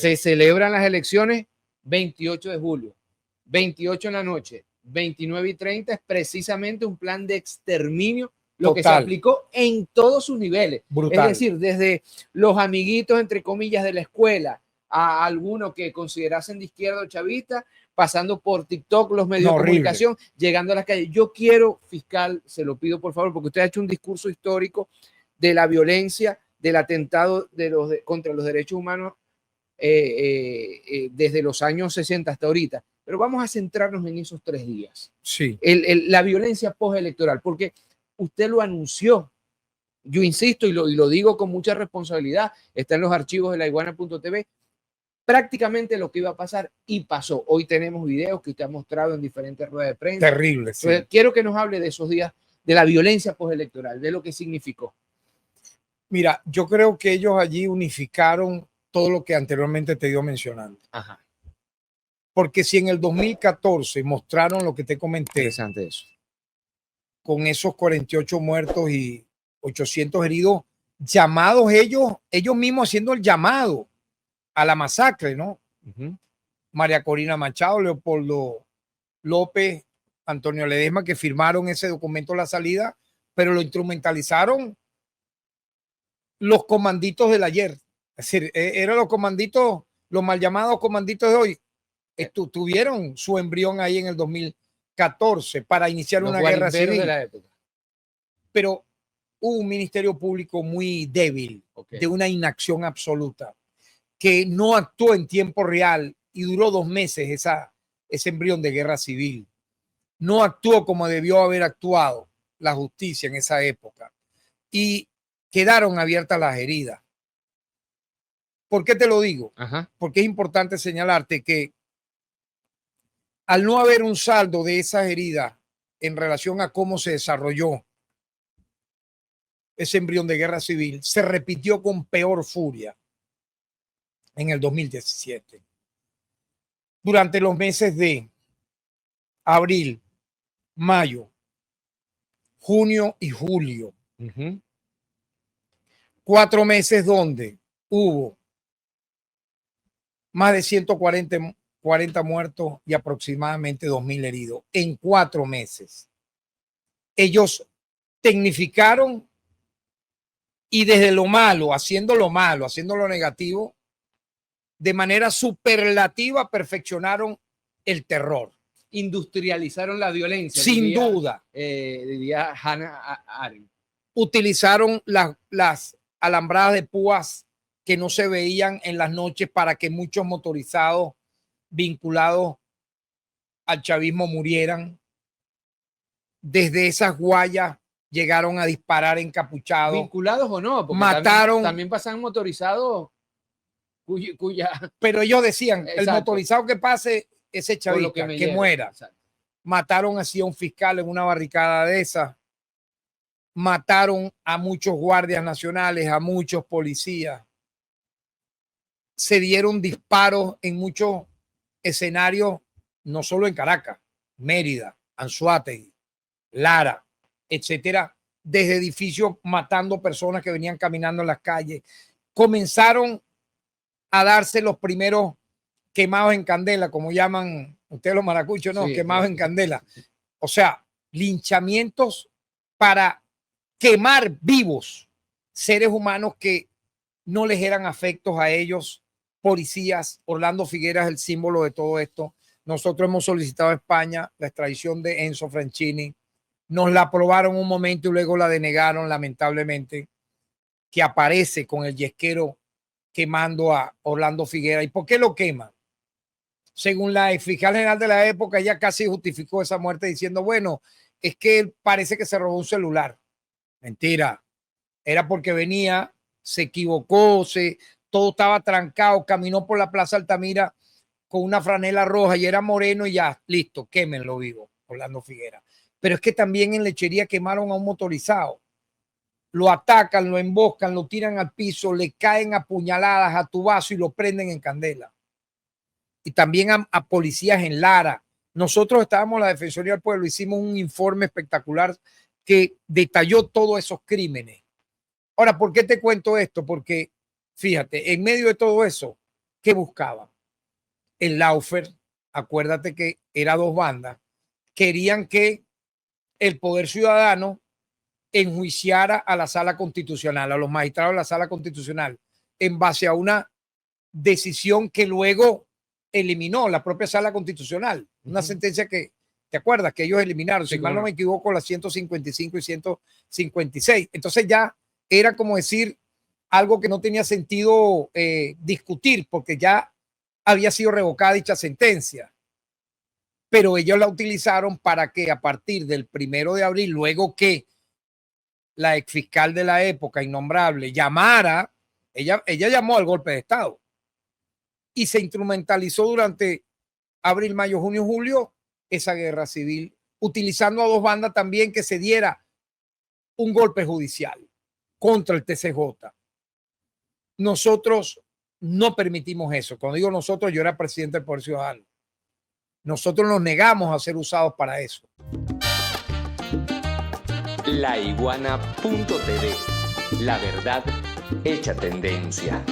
Se celebran las elecciones 28 de julio, 28 en la noche, 29:30 es precisamente un plan de exterminio, lo Total. que se aplicó en todos sus niveles. Brutal. Es decir, desde los amiguitos, entre comillas, de la escuela, a algunos que considerasen de izquierda o chavista, pasando por TikTok, los medios de comunicación, llegando a las calles. Yo quiero, fiscal, se lo pido por favor, porque usted ha hecho un discurso histórico de la violencia, del atentado contra los derechos humanos desde los años 60 hasta ahorita. Pero vamos a centrarnos en esos 3 días. Sí. La violencia postelectoral, porque usted lo anunció. Yo insisto y lo digo con mucha responsabilidad, está en los archivos de laiguana.tv, prácticamente lo que iba a pasar y pasó. Hoy tenemos videos que usted ha mostrado en diferentes ruedas de prensa. Terrible, sí. Entonces, quiero que nos hable de esos días, de la violencia postelectoral, de lo que significó. Mira, yo creo que ellos allí unificaron todo lo que anteriormente te iba mencionando. Ajá. Porque si en el 2014 mostraron lo que te comenté, interesante eso, con esos 48 muertos y 800 heridos, llamados ellos mismos haciendo el llamado a la masacre, ¿no? María Corina Machado, Leopoldo López, Antonio Ledesma, que firmaron ese documento a la salida, pero lo instrumentalizaron los comanditos del ayer. Es decir, eran los comanditos, los mal llamados comanditos de hoy, tuvieron su embrión ahí en el 2014 para iniciar una guerra civil. De la época. Pero hubo un ministerio público muy débil, de una inacción absoluta, que no actuó en tiempo real y duró 2 meses ese embrión de guerra civil. No actuó como debió haber actuado la justicia en esa época y quedaron abiertas las heridas. ¿Por qué te lo digo? Ajá. Porque es importante señalarte que al no haber un saldo de esas heridas en relación a cómo se desarrolló ese embrión de guerra civil, se repitió con peor furia en el 2017. Durante los meses de abril, mayo, junio y julio. 4 meses donde hubo más de 140 muertos y aproximadamente 2.000 heridos en 4 meses. Ellos tecnificaron y desde lo malo, haciendo lo negativo, de manera superlativa perfeccionaron el terror. Industrializaron la violencia. Sin duda. Diría Hannah Arendt. Utilizaron las alambradas de púas que no se veían en las noches para que muchos motorizados vinculados al chavismo murieran. Desde esas guayas llegaron a disparar encapuchados. ¿Vinculados o no? Porque mataron. También pasan motorizados cuya. Pero ellos decían, exacto, el motorizado que pase, ese chavista, que muera. Exacto. Mataron así a un fiscal en una barricada de esas. Mataron a muchos guardias nacionales, a muchos policías. Se dieron disparos en muchos escenarios, no solo en Caracas, Mérida, Anzoátegui, Lara, etcétera, desde edificios matando personas que venían caminando en las calles. Comenzaron a darse los primeros quemados en candela, como llaman ustedes los maracuchos, ¿no? Sí, quemados en candela. O sea, linchamientos para quemar vivos seres humanos que no les eran afectos a ellos. Policías, Orlando Figueras, el símbolo de todo esto. Nosotros hemos solicitado a España la extradición de Enzo Franchini. Nos la aprobaron un momento y luego la denegaron, lamentablemente, que aparece con el yesquero quemando a Orlando Figueras. ¿Y por qué lo quema? Según la fiscal general de la época, ella casi justificó esa muerte diciendo, bueno, es que él parece que se robó un celular. Mentira. Era porque venía, se equivocó, todo estaba trancado, caminó por la Plaza Altamira con una franela roja y era moreno y ya, listo, quémenlo vivo, Orlando Figueras. Pero es que también en Lechería quemaron a un motorizado. Lo atacan, lo emboscan, lo tiran al piso, le caen a puñaladas, a tubazo y lo prenden en candela. Y también a policías en Lara. Nosotros estábamos, la Defensoría del Pueblo, hicimos un informe espectacular que detalló todos esos crímenes. Ahora, ¿por qué te cuento esto? Porque, fíjate, en medio de todo eso, ¿Qué buscaban? El lawfare, acuérdate que era dos bandas, querían que el poder ciudadano enjuiciara a la sala constitucional, a los magistrados de la sala constitucional, en base a una decisión que luego eliminó la propia sala constitucional. Una sentencia que, ¿te acuerdas? Que ellos eliminaron, si mal no me equivoco, las 155 y 156. Entonces ya era como decir algo que no tenía sentido discutir, porque ya había sido revocada dicha sentencia. Pero ellos la utilizaron para que a partir del 1 de abril, luego que la exfiscal de la época, innombrable, llamara, ella llamó al golpe de Estado y se instrumentalizó durante abril, mayo, junio, julio esa guerra civil, utilizando a dos bandas también que se diera un golpe judicial contra el TCJ. Nosotros no permitimos eso. Cuando digo nosotros, yo era presidente del Poder Ciudadano. Nosotros nos negamos a ser usados para eso. Laiguana.tv. La verdad hecha tendencia.